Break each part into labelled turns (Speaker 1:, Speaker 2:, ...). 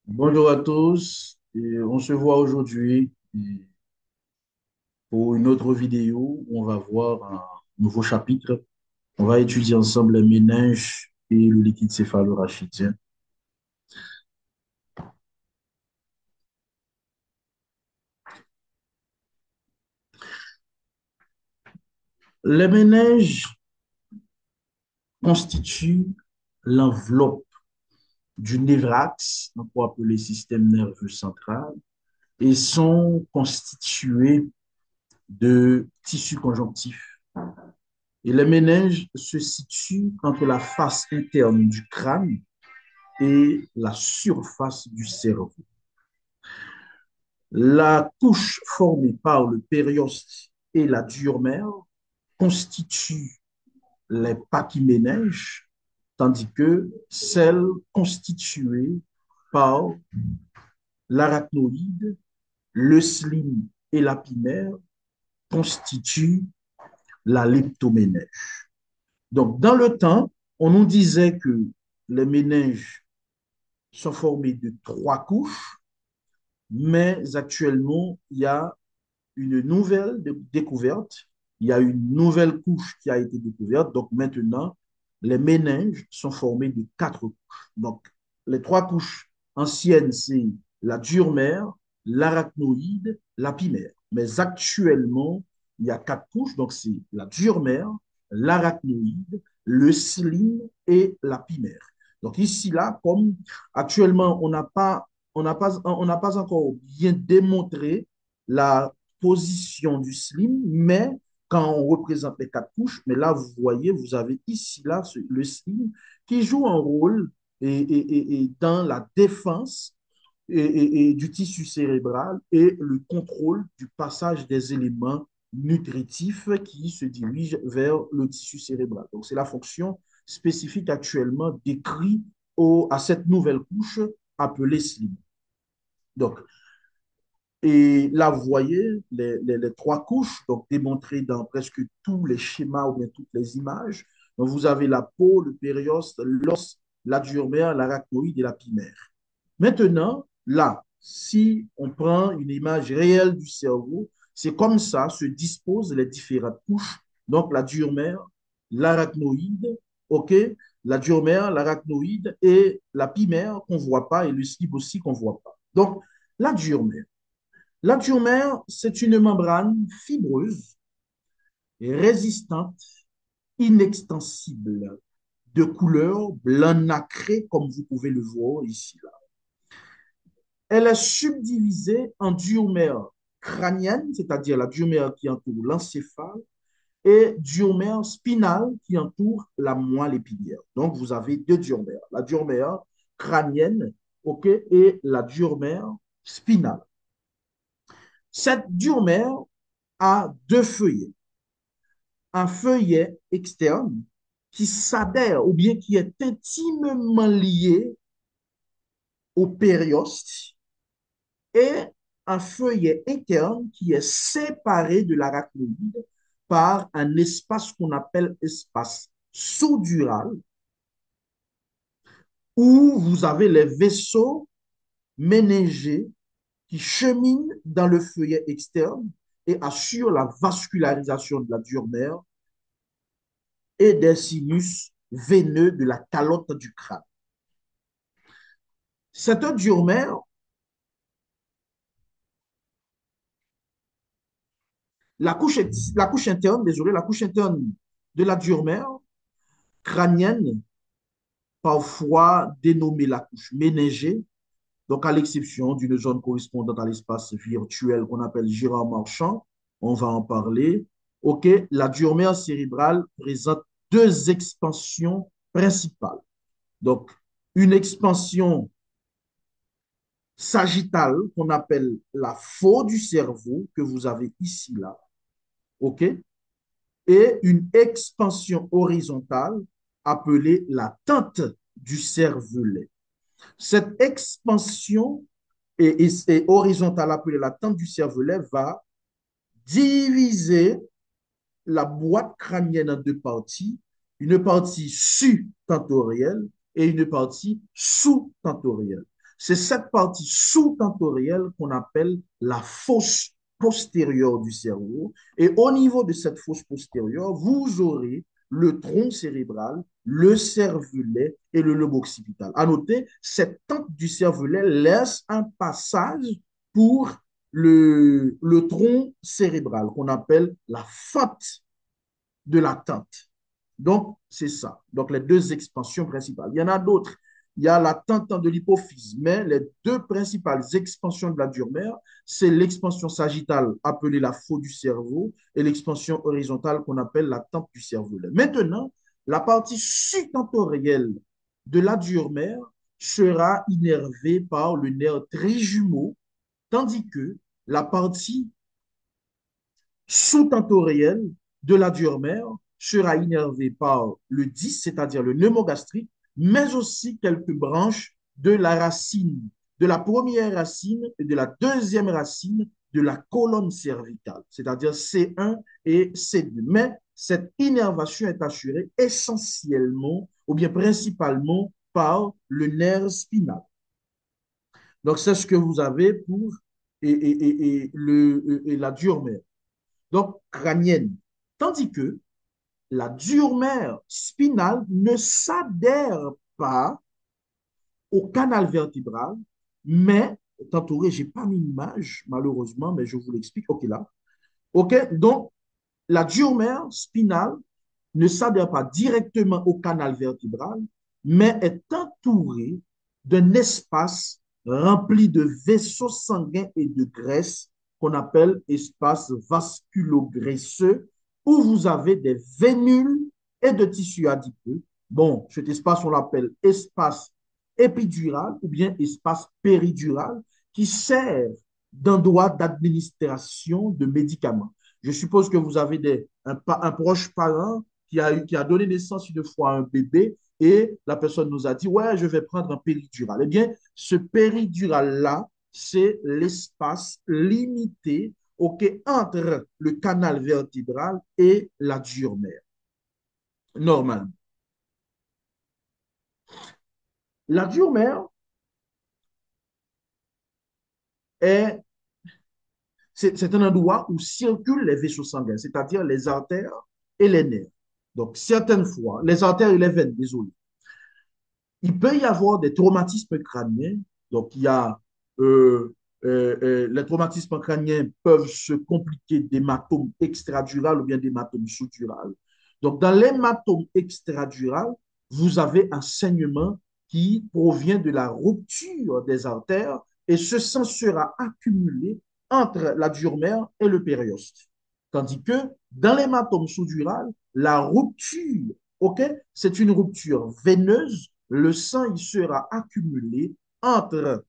Speaker 1: Bonjour à tous. On se voit aujourd'hui pour une autre vidéo où on va voir un nouveau chapitre. On va étudier ensemble les méninges et le liquide céphalorachidien. Les méninges constituent l'enveloppe du névrax, on peut appeler système nerveux central, et sont constitués de tissus conjonctifs. Et les méninges se situent entre la face interne du crâne et la surface du cerveau. La couche formée par le périoste et la diurmère constitue les pachyménèges, tandis que celle constituée par l'arachnoïde, le slim et l'apimère constituent la leptoménège. Donc, dans le temps, on nous disait que les méninges sont formés de trois couches, mais actuellement, il y a une nouvelle découverte. Il y a une nouvelle couche qui a été découverte. Donc maintenant, les méninges sont formés de quatre couches. Donc, les trois couches anciennes, c'est la diurmère, l'arachnoïde, l'apimère. Mais actuellement, il y a quatre couches. Donc, c'est la diurmère, l'arachnoïde, le slim et l'apimère. Donc ici, là, comme actuellement, on n'a pas encore bien démontré la position du slim, mais quand on représente les quatre couches, mais là, vous voyez, vous avez ici, là, le slim qui joue un rôle et dans la défense du tissu cérébral et le contrôle du passage des éléments nutritifs qui se dirigent vers le tissu cérébral. Donc, c'est la fonction spécifique actuellement décrite à cette nouvelle couche appelée slim. Donc, et là, vous voyez les trois couches, donc démontrées dans presque tous les schémas ou bien toutes les images. Donc, vous avez la peau, le périoste, l'os, la diurmère, l'arachnoïde et la pimère. Maintenant, là, si on prend une image réelle du cerveau, c'est comme ça se disposent les différentes couches. Donc, la diurmère, l'arachnoïde, OK, la diurmère, l'arachnoïde et la pimère qu'on ne voit pas et le slip aussi qu'on ne voit pas. Donc, la diurmère. La tumeur, c'est une membrane fibreuse, résistante, inextensible, de couleur blanc nacré, comme vous pouvez le voir ici. Là. Elle est subdivisée en diomères crâniennes, c'est-à-dire la diomère qui entoure l'encéphale, et diomère spinale qui entoure la moelle épinière. Donc, vous avez deux diomères, la diomère crânienne, ok, et la diomère spinale. Cette diomère a deux feuillets. Un feuillet externe qui s'adhère ou bien qui est intimement lié au périoste et un feuillet interne qui est séparé de l'arachnoïde par un espace qu'on appelle espace sous-dural où vous avez les vaisseaux méningés qui cheminent dans le feuillet externe et assurent la vascularisation de la diurmère et des sinus veineux de la calotte du crâne. Cette diurmère, la couche interne, désolé, la couche interne de la diurmère crânienne, parfois dénommée la couche méningée, donc à l'exception d'une zone correspondante à l'espace virtuel qu'on appelle Girard Marchand, on va en parler. OK, la diurmère cérébrale présente deux expansions principales. Donc, une expansion sagittale qu'on appelle la faux du cerveau, que vous avez ici, là, OK? Et une expansion horizontale appelée la tente du cervelet. Cette expansion et horizontale appelée la tente du cervelet va diviser la boîte crânienne en deux parties, une partie su-tentorielle et une partie sous-tentorielle. C'est cette partie sous-temporelle qu'on appelle la fosse postérieure du cerveau. Et au niveau de cette fosse postérieure, vous aurez le tronc cérébral, le cervelet et le lobe occipital. À noter, cette tente du cervelet laisse un passage pour le tronc cérébral qu'on appelle la fente de la tente. Donc, c'est ça. Donc, les deux expansions principales. Il y en a d'autres. Il y a la tente de l'hypophyse, mais les deux principales expansions de la dure-mère, c'est l'expansion sagittale appelée la faux du cerveau et l'expansion horizontale qu'on appelle la tente du cerveau. Maintenant, la partie subtemporelle de la dure-mère sera innervée par le nerf trijumeau, tandis que la partie sous-temporelle de la dure-mère sera innervée par le 10, c'est-à-dire le pneumogastrique, mais aussi quelques branches de la racine, de la première racine et de la deuxième racine de la colonne cervicale, c'est-à-dire C1 et C2. Mais cette innervation est assurée essentiellement ou bien principalement par le nerf spinal. Donc, c'est ce que vous avez pour la dure-mère, donc crânienne. Tandis que la dure-mère spinale ne s'adhère pas au canal vertébral, mais, tantôt, je n'ai pas mis une image, malheureusement, mais je vous l'explique. OK, là. OK, donc, la dure-mère spinale ne s'adhère pas directement au canal vertébral, mais est entourée d'un espace rempli de vaisseaux sanguins et de graisse qu'on appelle espace vasculo-graisseux, où vous avez des vénules et de tissus adipeux. Bon, cet espace, on l'appelle espace épidural ou bien espace péridural qui sert d'endroit d'administration de médicaments. Je suppose que vous avez un proche parent qui a donné naissance une fois à un bébé et la personne nous a dit, ouais, je vais prendre un péridural. Eh bien, ce péridural-là, c'est l'espace limité entre le canal vertébral et la dure-mère. Normalement. La dure-mère est c'est un endroit où circulent les vaisseaux sanguins, c'est-à-dire les artères et les nerfs. Donc, certaines fois, les artères et les veines, désolé. Il peut y avoir des traumatismes crâniens. Donc, il y a les traumatismes crâniens peuvent se compliquer d'hématomes extradurales ou bien d'hématomes sous-durales. Donc, dans l'hématome extradural, vous avez un saignement qui provient de la rupture des artères et ce sang sera accumulé entre la dure-mère et le périoste. Tandis que dans l'hématome sous-dural, la rupture, ok, c'est une rupture veineuse, le sang il sera accumulé entre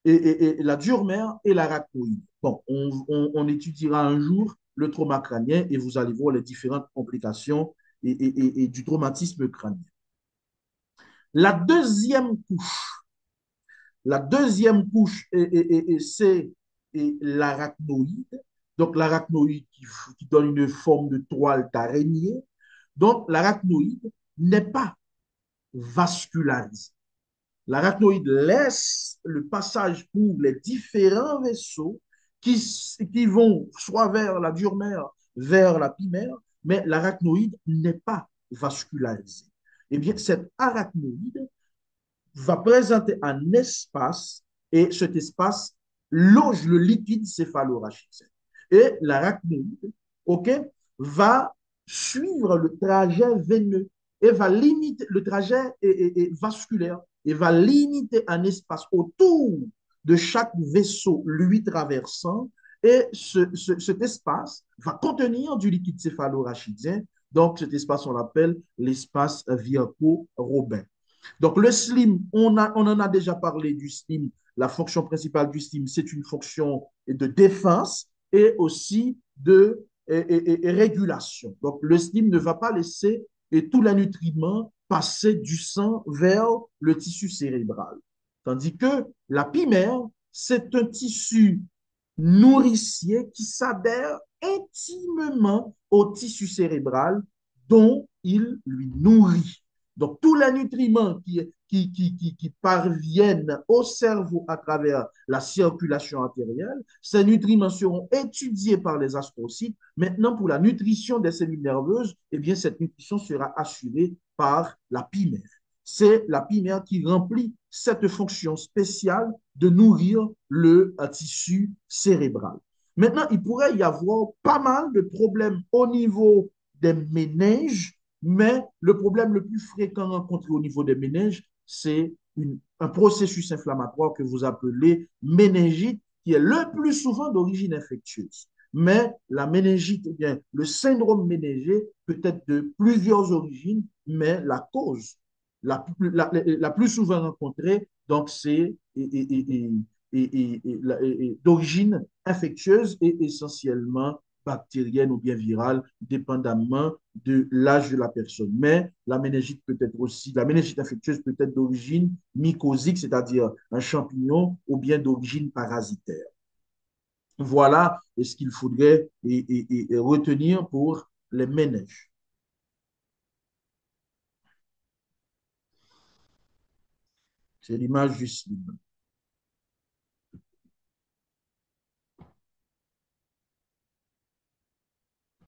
Speaker 1: la dure-mère et l'arachnoïde. Bon, on étudiera un jour le trauma crânien et vous allez voir les différentes complications et du traumatisme crânien. La deuxième couche, c'est l'arachnoïde. Donc, l'arachnoïde qui donne une forme de toile d'araignée. Donc, l'arachnoïde n'est pas vascularisé. L'arachnoïde laisse le passage pour les différents vaisseaux qui vont soit vers la dure-mère, vers la pie-mère, mais l'arachnoïde n'est pas vascularisé. Eh bien, cet arachnoïde va présenter un espace et cet espace loge le liquide céphalorachidien. Et l'arachnoïde, OK, va suivre le trajet veineux et va limiter le trajet vasculaire et va limiter un espace autour de chaque vaisseau lui traversant et cet espace va contenir du liquide céphalorachidien. Donc, cet espace, on l'appelle l'espace Virchow-Robin. Donc, le slim, on en a déjà parlé du slim. La fonction principale du slim, c'est une fonction de défense et aussi de régulation. Donc, le slim ne va pas laisser tous les nutriments passer du sang vers le tissu cérébral. Tandis que la pimère, c'est un tissu nourricier qui s'adhère intimement au tissu cérébral dont il lui nourrit. Donc, tous les nutriments qui parviennent au cerveau à travers la circulation artérielle, ces nutriments seront étudiés par les astrocytes. Maintenant, pour la nutrition des cellules nerveuses, eh bien, cette nutrition sera assurée par la pimère. C'est la pimère qui remplit cette fonction spéciale de nourrir le tissu cérébral. Maintenant, il pourrait y avoir pas mal de problèmes au niveau des méninges, mais le problème le plus fréquent rencontré au niveau des méninges, c'est un processus inflammatoire que vous appelez méningite, qui est le plus souvent d'origine infectieuse. Mais la méningite, eh bien, le syndrome méningé peut être de plusieurs origines, mais la cause la plus souvent rencontrée, donc c'est d'origine infectieuse et essentiellement bactérienne ou bien virale, dépendamment de l'âge de la personne. Mais la méningite peut être aussi, la méningite infectieuse peut être d'origine mycosique, c'est-à-dire un champignon, ou bien d'origine parasitaire. Voilà ce qu'il faudrait retenir pour les méninges. C'est l'image du slime.